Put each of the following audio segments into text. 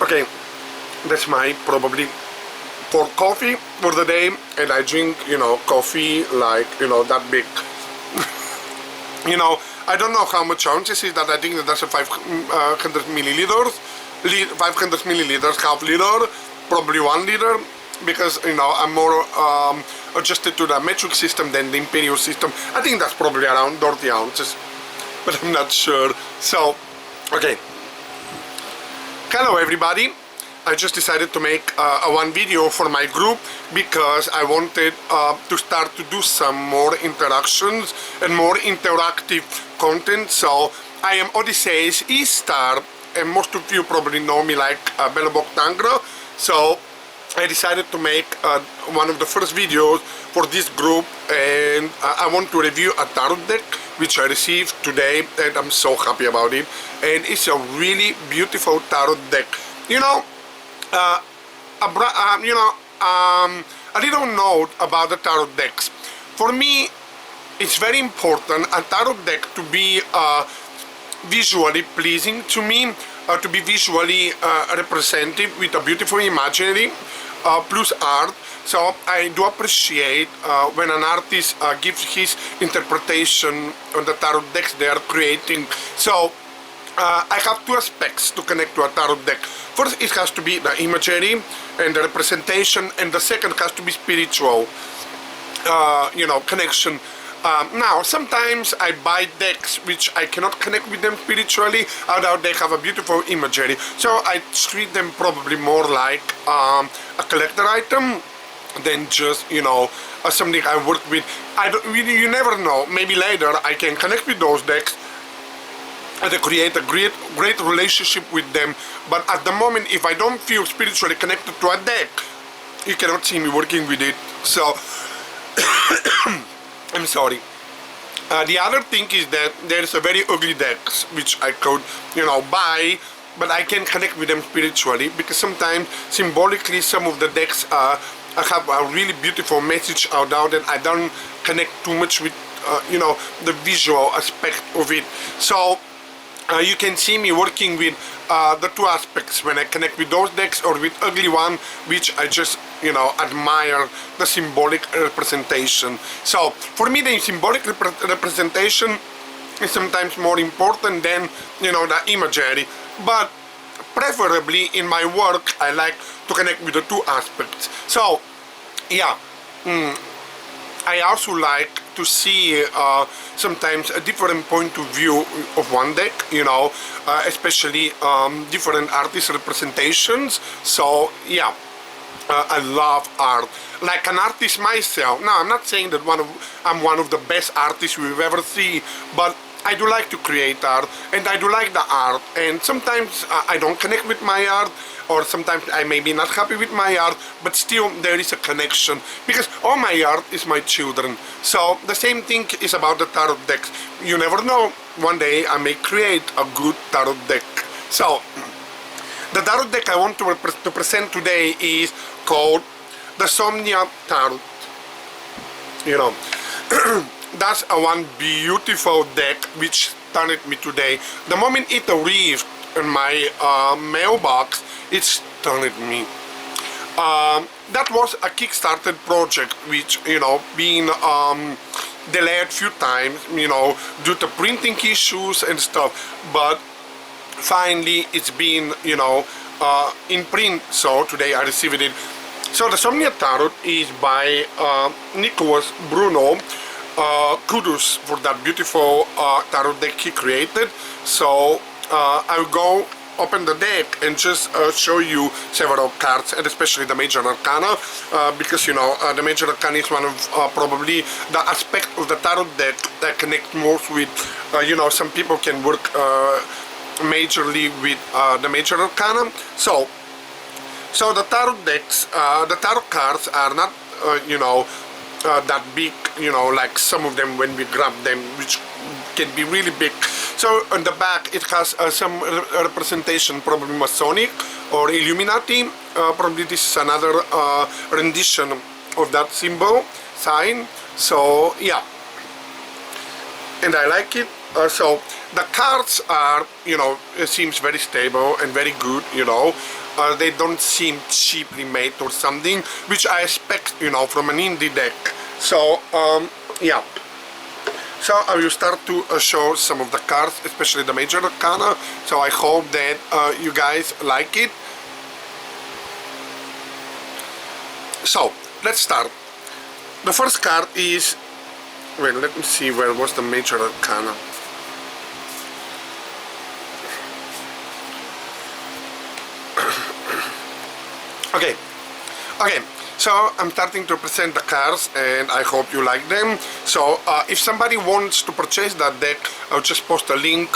Okay, that's my probably for coffee for the day, and I drink, coffee like, that big. I don't know how much ounces is that. I think that that's a 500 milliliters, 500 milliliters, half liter, probably 1 liter, because I'm more adjusted to the metric system than the imperial system. I think that's probably around 30 ounces, but I'm not sure. So, okay. Hello everybody. I just decided to make one video for my group because I wanted to start to do some more interactions and more interactive content. So I am Odysseus E-Star, and most of you probably know me like Bellabok Tangra. So I decided to make one of the first videos for this group, and I want to review a tarot deck which I received today, and I'm so happy about it. And it's a really beautiful tarot deck. A little note about the tarot decks. For me, it's very important a tarot deck to be visually pleasing to me, to be visually representative with a beautiful imagery plus art. So I do appreciate when an artist gives his interpretation on the tarot decks they are creating. So I have two aspects to connect to a tarot deck. First, it has to be the imagery and the representation, and the second has to be spiritual, connection. Now, sometimes I buy decks which I cannot connect with them spiritually, although they have a beautiful imagery. So I treat them probably more like a collector item than just, something I work with. You never know. Maybe later I can connect with those decks and create a great relationship with them, but at the moment, if I don't feel spiritually connected to a deck, you cannot see me working with it. So I'm sorry. The other thing is that there's a very ugly decks which I could buy, but I can connect with them spiritually, because sometimes symbolically some of the decks have a really beautiful message out there that I don't connect too much with the visual aspect of it. So you can see me working with the two aspects when I connect with those decks, or with ugly one, which I just admire the symbolic representation. So for me, the symbolic representation is sometimes more important than the imagery, but preferably in my work I like to connect with the two aspects. So yeah, I also like to see sometimes a different point of view of one deck, especially different artist representations. So yeah, I love art. Like an artist myself. Now, I'm not saying that I'm one of the best artists we've ever seen, but I do like to create art, and I do like the art, and sometimes I don't connect with my art, or sometimes I may be not happy with my art, but still there is a connection, because all my art is my children. So the same thing is about the tarot decks. You never know, one day I may create a good tarot deck. So the tarot deck I want to present today is called the Somnia Tarot. That's one beautiful deck which stunned me today. The moment it arrived in my mailbox, it stunned me. That was a Kickstarter project which, being delayed a few times, due to printing issues and stuff, but finally it's been, in print, so today I received it. So the Somnia Tarot is by Nicholas Bruno. Kudos for that beautiful tarot deck he created. So I'll go open the deck and just show you several cards, and especially the major arcana, because the major arcana is one of probably the aspect of the tarot deck that connect most with some people can work majorly with the major arcana. So the tarot decks, the tarot cards are not that big, like some of them when we grab them, which can be really big. So on the back it has some representation, probably Masonic or Illuminati. Probably this is another rendition of that symbol, sign. So yeah, and I like it. So The cards are, it seems very stable and very good, they don't seem cheaply made or something, which I expect, from an indie deck. So, yeah. So I will start to show some of the cards, especially the major arcana. So I hope that you guys like it. So let's start. The first card is, wait, let me see, where was the major arcana? Okay, so I'm starting to present the cards and I hope you like them. So if somebody wants to purchase that deck, I'll just post a link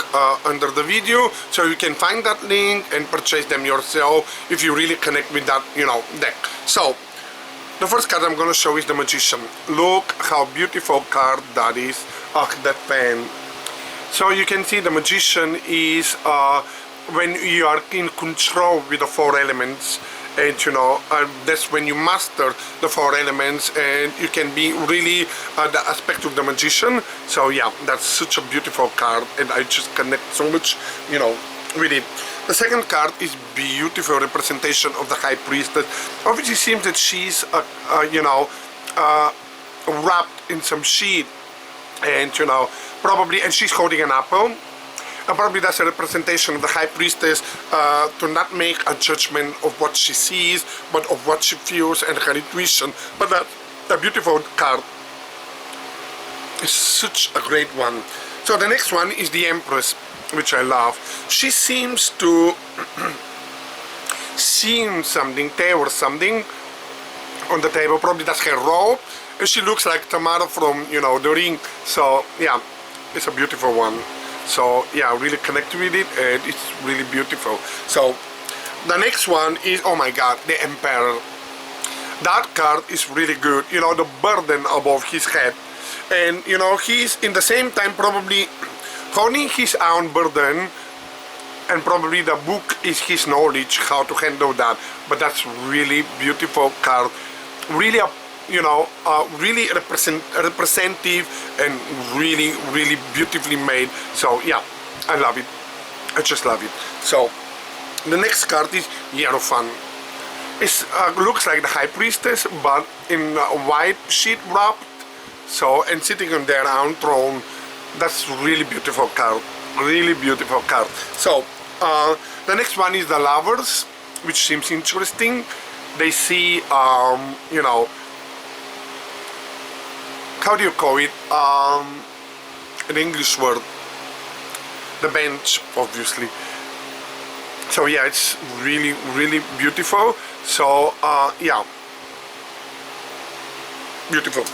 under the video, so you can find that link and purchase them yourself if you really connect with that, deck. So the first card I'm going to show is the Magician. Look how beautiful card that is. Oh, that pen. So you can see the Magician is when you are in control with the 4 elements, and that's when you master the 4 elements and you can be really the aspect of the Magician. So yeah, that's such a beautiful card and I just connect so much with it. The second card is beautiful representation of the High Priestess. Obviously seems that she's wrapped in some sheet, and probably, and she's holding an apple. And probably that's a representation of the High Priestess, to not make a judgment of what she sees, but of what she feels and her intuition. But that's a beautiful card. It's such a great one. So the next one is the Empress, which I love. She seems to see something, table something on the table. Probably that's her robe. And she looks like Tamara from, The Ring. So yeah, it's a beautiful one. So yeah, I really connect with it and it's really beautiful. So the next one is, oh my god, the Emperor. That card is really good, the burden above his head. And he's in the same time probably holding his own burden, and probably the book is his knowledge how to handle that. But that's really beautiful card. Really really representative and really beautifully made. So yeah, I love it. I just love it. So the next card is Hierophant. It looks like the High Priestess, but in a white sheet wrapped. So, and sitting on their own throne. That's really beautiful card. Really beautiful card. So the next one is the Lovers, which seems interesting. They see how do you call it? An English word. The bench, obviously. So yeah, it's really beautiful. So yeah, beautiful.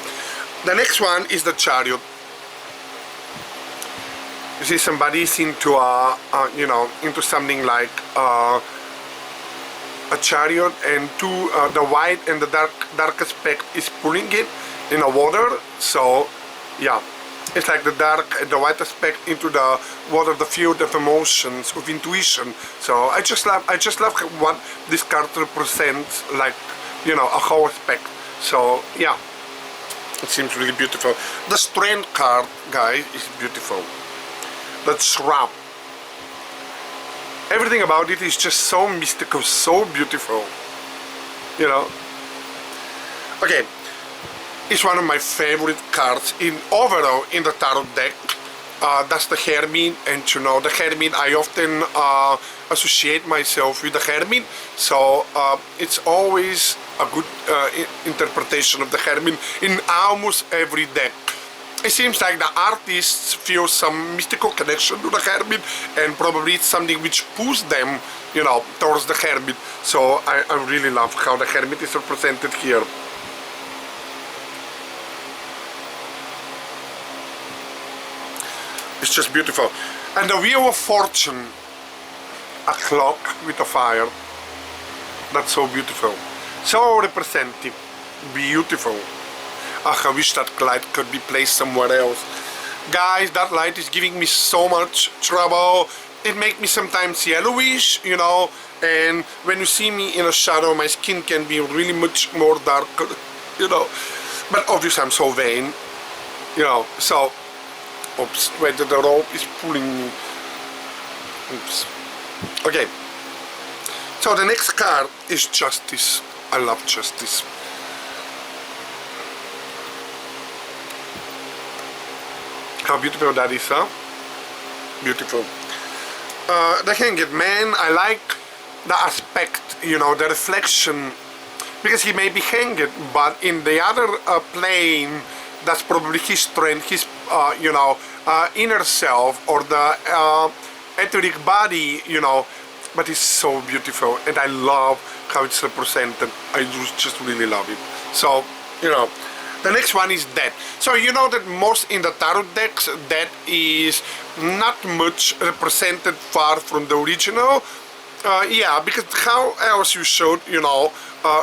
The next one is the Chariot. You see somebody's into into something like a chariot, and the white and the dark aspect is pulling it in the water. So yeah, it's like the dark and the white aspect into the water, the field of emotions, of intuition. So I just love what this card represents, like a whole aspect. So yeah, it seems really beautiful. The Strength card, guys, is beautiful. That Shrap, everything about it is just so mystical, so beautiful, Okay, it's one of my favorite cards overall in the tarot deck. That's the Hermit, and the Hermit, I often associate myself with the Hermit, so it's always a good interpretation of the Hermit in almost every deck. It seems like the artists feel some mystical connection to the Hermit, and probably it's something which pulls them, towards the Hermit. So I really love how the Hermit is represented here. It's just beautiful. And the Wheel of Fortune, a clock with a fire. That's so beautiful. So representative. Beautiful. I wish that light could be placed somewhere else. Guys, that light is giving me so much trouble. It makes me sometimes yellowish, and when you see me in a shadow, my skin can be really much more darker, But obviously I'm so vain, So Oops, wait, the rope is pulling me. Oops. Okay. So the next card is Justice. I love Justice. How beautiful that is, huh? Beautiful. The Hanged Man, I like the aspect, you know, the reflection, because he may be hanged, but in the other plane, that's probably his strength, his, you know, inner self, or the etheric body, you know, but it's so beautiful, and I love how it's represented. I just really love it. So, you know, the next one is Death. So you know that most in the tarot decks, Death is not much represented far from the original. Yeah, because how else you should, you know,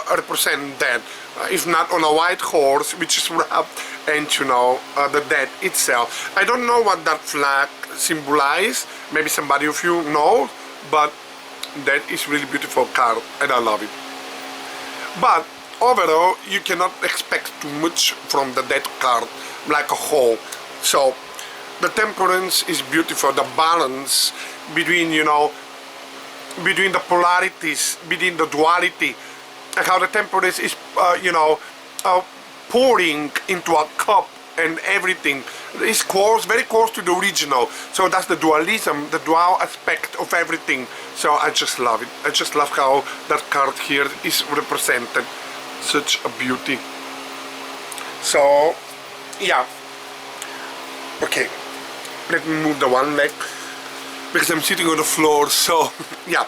represent Death? If not on a white horse, which is wrapped, and you know, the Death itself. I don't know what that flag symbolizes. Maybe somebody of you knows, but that is really beautiful card, and I love it. But overall, you cannot expect too much from the Death card, like a whole. So the Temperance is beautiful, the balance between, you know, between the polarities, between the duality, and how the Temperance is, you know, pouring into a cup, and everything is close, very close to the original. So that's the dualism, the dual aspect of everything. So I just love it. I just love how that card here is represented. Such a beauty. So yeah, okay, let me move the one leg because I'm sitting on the floor. So yeah,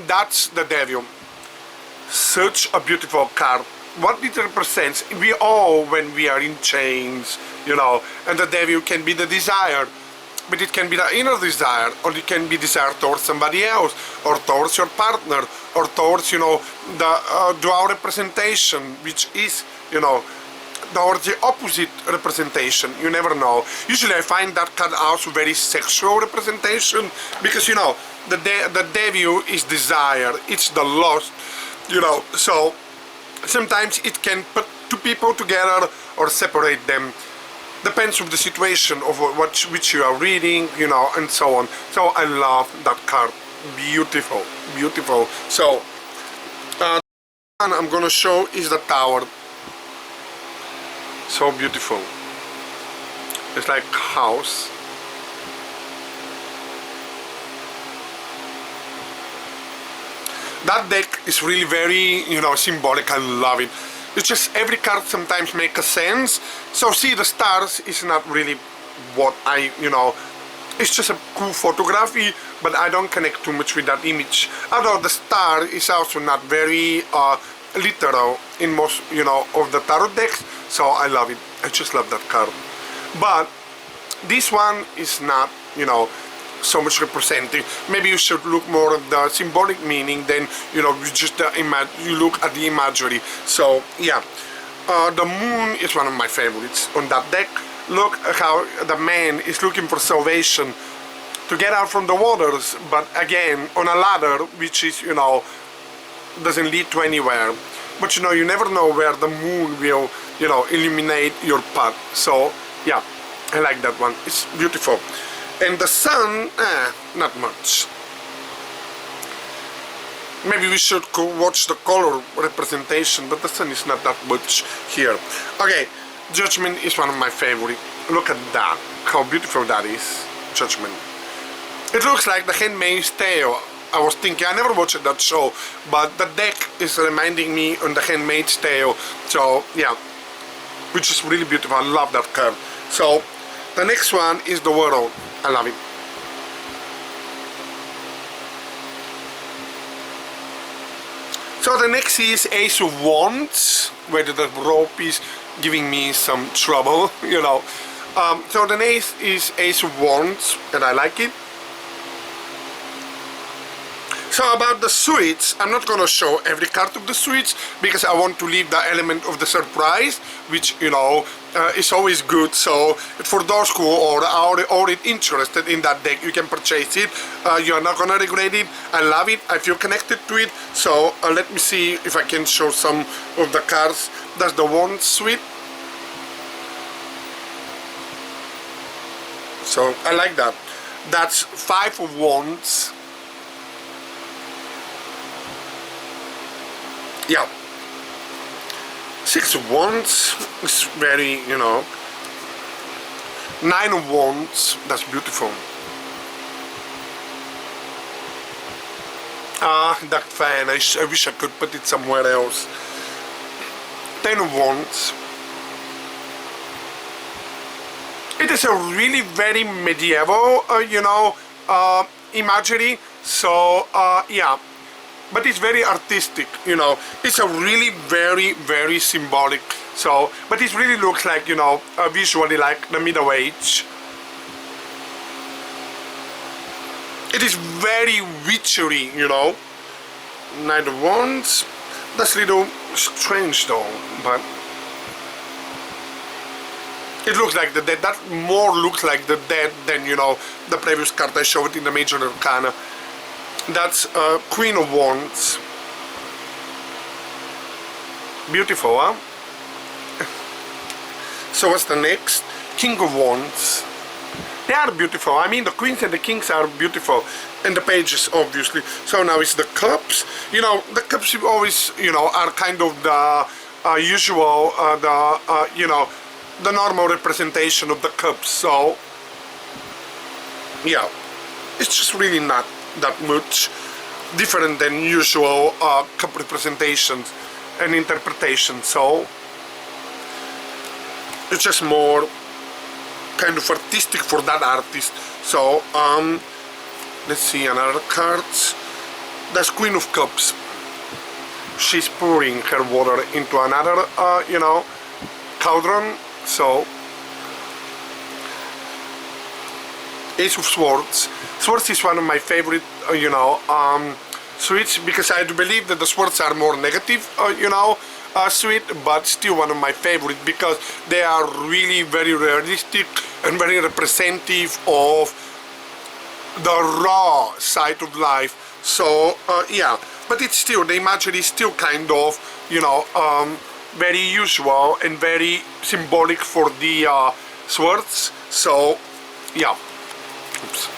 that's the Devil. Such a beautiful card. What it represents, we all, when we are in chains, you know, and the Devil can be the desire, but it can be the inner desire, or it can be desire towards somebody else, or towards your partner, or towards, you know, the dual representation, which is, you know, towards the opposite representation. You never know. Usually I find that card also very sexual representation, because, you know, the Devil is desire, it's the lust, you know, so sometimes it can put two people together or separate them. Depends on the situation of which you are reading, you know, and so on. So I love that card. Beautiful, beautiful. So one I'm gonna show is the Tower. So beautiful. It's like a house. That deck is really very, you know, symbolic. I love it. It's just every card sometimes makes a sense. So see, the stars is not really what I, you know, it's just a cool photography, but I don't connect too much with that image. Although the star is also not very literal in most, you know, of the tarot decks. So I love it. I just love that card. But this one is not, you know, so much representing. Maybe you should look more at the symbolic meaning than, you know, you just you look at the imagery. So yeah, the Moon is one of my favorites on that deck. Look how the man is looking for salvation to get out from the waters, but again on a ladder which is, you know, doesn't lead to anywhere. But you know, you never know where the moon will, you know, illuminate your path. So yeah, I like that one. It's beautiful. And the sun, not much. Maybe we should watch the color representation, but the sun is not that much here. Okay, Judgment is one of my favorite. Look at that, how beautiful that is, Judgment. It looks like The Handmaid's Tale. I was thinking, I never watched that show, but the deck is reminding me on The Handmaid's Tale. So yeah, which is really beautiful. I love that card. So the next one is the World. I love it. So the next is Ace of Wands, where the rope is giving me some trouble, you know. So the next is Ace of Wands, and I like it. So about the suites, I'm not going to show every card of the suites because I want to leave the element of the surprise, which, you know, is always good. So for those who are already interested in that deck, you can purchase it. You are not going to regret it. I love it. I feel connected to it. So let me see if I can show some of the cards. That's the Wand suite. So I like that. That's 5 of Wands. Yeah. 6 of Wands is very, 9 of Wands, that's beautiful. That fan, I wish I could put it somewhere else. 10 of Wands. It is a really very medieval, imagery. So, yeah. But it's very artistic, It's a really very, very symbolic. So, but it really looks like, visually like the Middle Age. It is very witchery, Knight of Wands. That's a little strange though, but it looks like the dead. That more looks like the dead than, the previous card I showed in the Major Arcana. That's Queen of Wands. Beautiful, huh? So what's the next? King of Wands. They are beautiful. I mean, the queens and the kings are beautiful, and the pages, obviously. So now it's the cups. The cups always, are kind of the usual, the normal representation of the cups. So, yeah, it's just really not that much different than usual cup representations and interpretations. So, it's just more kind of artistic for that artist. So let's see another cards. That's Queen of Cups. She's pouring her water into another cauldron. So Ace of Swords. Swords is one of my favorite suits, because I do believe that the swords are more negative suit, but still one of my favorite, because they are really very realistic and very representative of the raw side of life. So yeah, but it's still, the imagery is still kind of very usual and very symbolic for the swords. So yeah. Oops.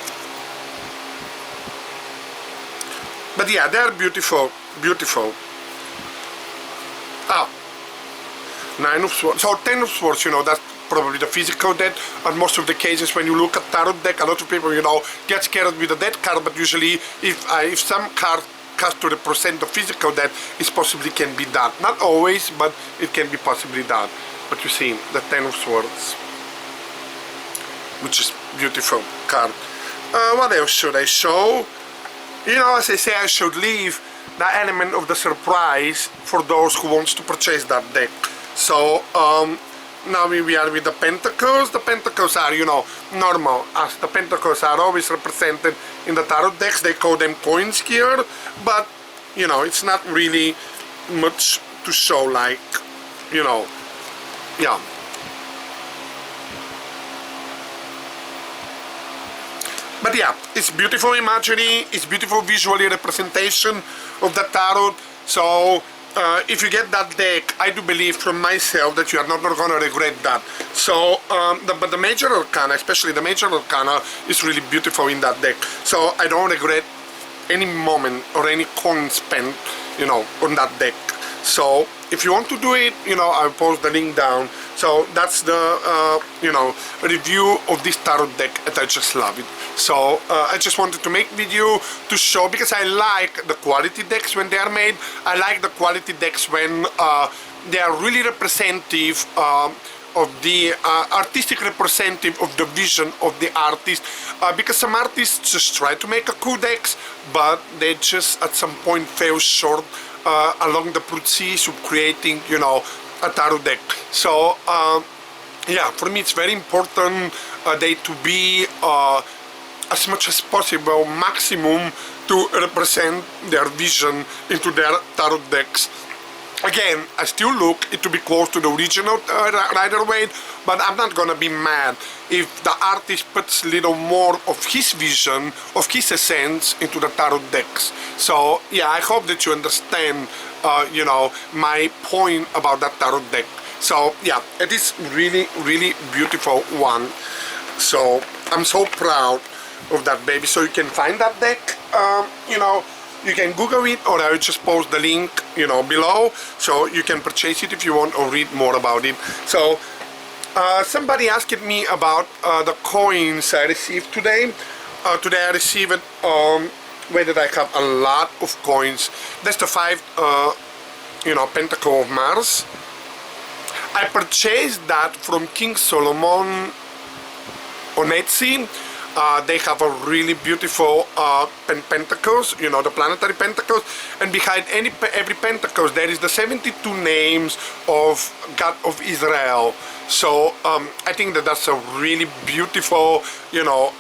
But yeah, they're beautiful, beautiful. 9 of Swords. So 10 of Swords, that's probably the physical dead. On most of the cases, when you look at tarot deck, a lot of people, get scared with the dead card. But usually, if some card has to represent the physical dead, it possibly can be done. Not always, but it can be possibly done. But you see, the 10 of Swords, which is beautiful card. What else should I show? As I say, I should leave the element of the surprise for those who wants to purchase that deck. So now we are with the Pentacles. The Pentacles are, normal, as the Pentacles are always represented in the tarot decks. They call them coins here, but it's not really much to show, like, yeah. But yeah, it's beautiful imagery, it's beautiful visually representation of the tarot. So if you get that deck, I do believe from myself that you are not going to regret that. So, but the Major Arcana, especially the Major Arcana, is really beautiful in that deck. So I don't regret any moment or any coin spent, on that deck. So if you want to do it, I'll post the link down. So that's the, review of this tarot deck, and I just love it. So I just wanted to make video to show, because I like the quality decks when they are made. I like the quality decks when they are really representative of the artistic representative of the vision of the artist, because some artists just try to make a cool decks, but they just at some point fail short along the process of creating, a tarot deck. So yeah, for me it's very important they to be as much as possible, maximum, to represent their vision into their tarot decks. Again, I still look it to be close to the original Rider-Waite, but I'm not gonna be mad if the artist puts a little more of his vision, of his essence into the tarot decks. So yeah, I hope that you understand, my point about that tarot deck. So yeah, it is really, really beautiful one. So I'm so proud of that baby. So you can find that deck, you know, you can Google it, or I will just post the link, you know, below, so you can purchase it if you want or read more about it. So somebody asked me about the coins I received today. Today I received where did I have a lot of coins. That's the 5 you know, Pentacle of Mars. I purchased that from King Solomon on Etsy. They have a really beautiful pentacles, you know, the planetary pentacles, and behind every pentacles there is the 72 names of God of Israel. So I think that that's a really beautiful, you know,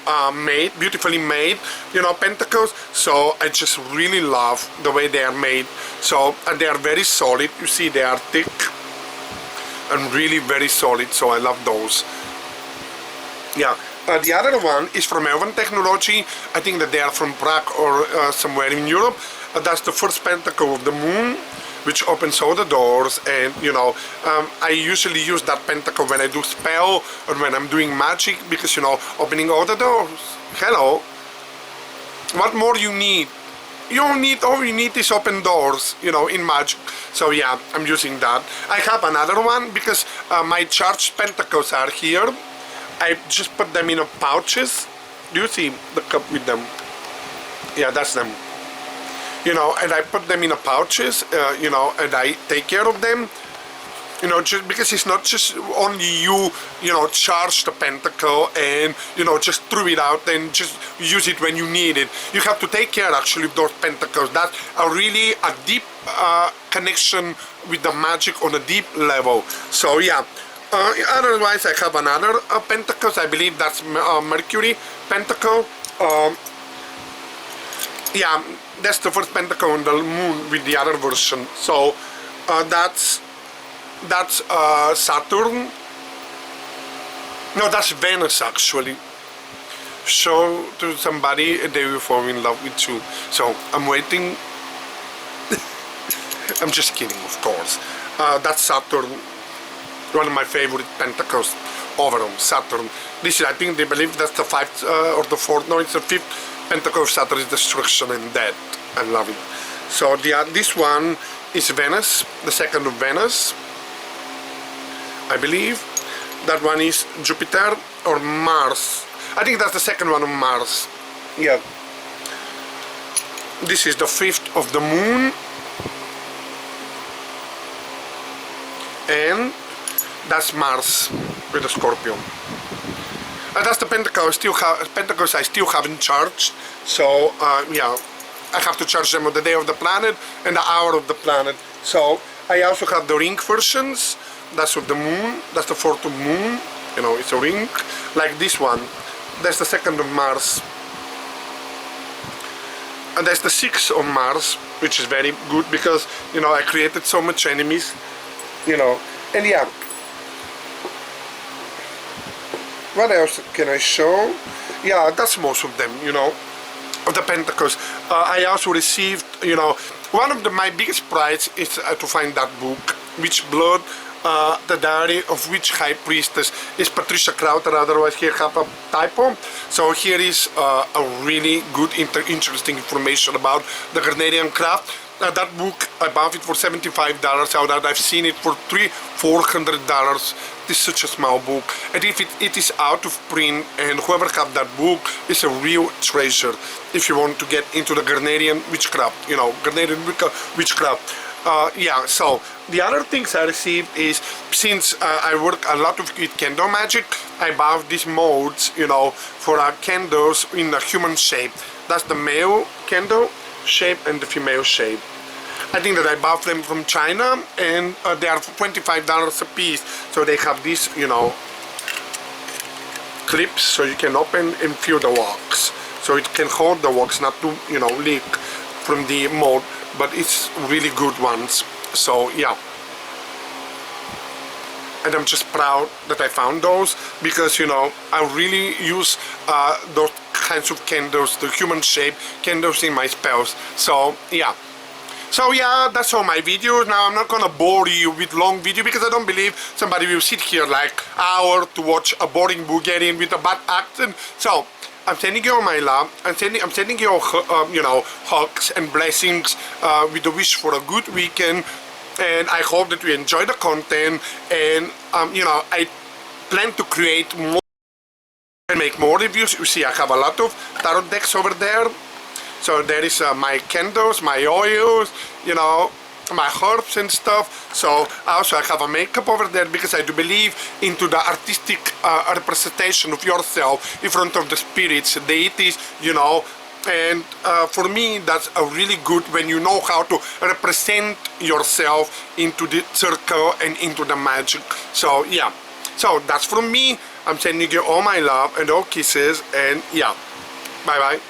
beautifully made, you know, pentacles. So I just really love the way they are made. So and they are very solid. You see, they are thick and really very solid. So I love those. Yeah. The other one is from Elven Technology. I think that they are from Prague or somewhere in Europe. That's the first pentacle of the moon, which opens all the doors. And you know, I usually use that pentacle when I do spell or when I'm doing magic, because you know, opening all the doors. Hello. What more you need? You don't need, all you need is open doors, you know, in magic. So yeah, I'm using that. I have another one because my charged pentacles are here. I just put them in a pouches. Do you see the cup with them? Yeah, that's them. You know, and I put them in a pouches, you know, and I take care of them. You know, just because it's not just only you know, charge the pentacle and, you know, just throw it out and just use it when you need it. You have to take care actually of those pentacles. That's really a deep connection with the magic on a deep level. So yeah. Otherwise, I have another pentacles. I believe that's Mercury pentacle. Yeah, that's the first pentacle on the moon with the other version. So that's Saturn. No, that's Venus actually. Show to somebody and they will fall in love with you. So I'm waiting. I'm just kidding, of course. That's Saturn. One of my favorite pentacles over them, Saturn. This is, I think they believe that's the 5th or the 4th, no, it's the 5th pentacle of Saturn is destruction and death. I love it. So this one is Venus, the second of Venus, I believe. That one is Jupiter or Mars. I think that's the second one of Mars. Yeah. This is the 5th of the moon. And that's Mars with a Scorpio. And that's the pentacle. Pentacles I still haven't charged. So yeah, I have to charge them on the day of the planet and the hour of the planet. So I also have the ring versions. That's of the moon. That's the 4th of moon. You know, it's a ring like this one. That's the 2nd of Mars. And that's the 6th of Mars, which is very good because, you know, I created so much enemies. You know, and yeah. What else can I show? Yeah, that's most of them, you know, of the pentacles. I also received, you know, one of my biggest prize is to find that book, Witch Blood, the Diary of Witch High Priestess. Is Patricia Crowther, otherwise here have a typo. So here is a really good, interesting information about the Grenadian craft. That book, I bought it for $75, out that I've seen it for $400. This is such a small book, and if it is out of print, and whoever have that book is a real treasure if you want to get into the Grenadian witchcraft, you know, Grenadian witchcraft. Yeah, so the other things I received is, since I work a lot with candle magic, I bought these molds, you know, for candles in a human shape. That's the male candle shape and the female shape. I think that I bought them from China, and they are $25 a piece. So they have these, you know, clips, so you can open and feel the wax. So it can hold the wax, not to, you know, leak from the mold, but it's really good ones. So yeah. And I'm just proud that I found those, because, you know, I really use those kinds of candles, the human shape candles, in my spells. So yeah. So yeah, that's all my videos. Now I'm not gonna bore you with long video because I don't believe somebody will sit here like hour to watch a boring Bulgarian with a bad accent. So I'm sending you all my love. I'm sending you all, hugs and blessings with the wish for a good weekend. And I hope that you enjoy the content. And I plan to create more and make more reviews. You see, I have a lot of tarot decks over there. So there is my candles, my oils, my herbs and stuff. So also I have a makeup over there because I do believe into the artistic representation of yourself in front of the spirits, deities, and for me that's a really good when you know how to represent yourself into the circle and into the magic. So yeah, so that's from me. I'm sending you all my love and all kisses, and yeah, bye bye.